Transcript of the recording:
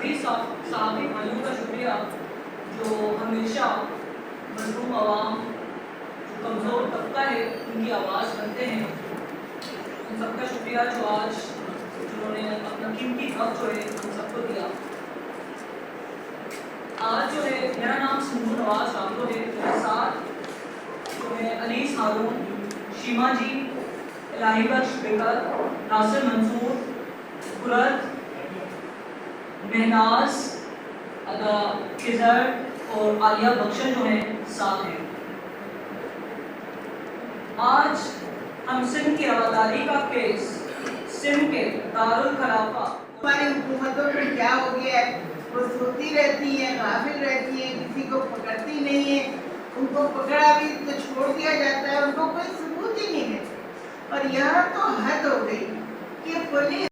سبھی صحافی بھائیوں کا شکریہ جو ہمیشہ مظلوم عوام، جو کمزور طبقہ ہے، ان کی آواز بنتے ہیں. ان سب کا شکریہ جو آج جنہوں نے اپنا قیمتی وقت جو ہے ہم سب کو دیا. آج جو ہے میرا نام سندھو نواز راملو ہے. میرے ساتھ جو ہے انیس ہارون، شیما جی، الہی بخش بیکر، ناصر منصور، قرت، مہناز، ادا خضر اور عالیہ بخشن جو ہیں ساتھ ہیں. آج ہم سندھ کی رواداری کا کیس سندھ کے دارالخلافہ ہماری حکومتوں میں کیا ہو گیا ہے، وہ سوتی رہتی ہیں، غافل رہتی ہیں، کسی کو پکڑتی نہیں ہے. ان کو پکڑا بھی تو چھوڑ دیا جاتا ہے، ان کو کوئی ثبوت ہی نہیں ہے. اور یہاں تو حد ہو گئی کہ پولیس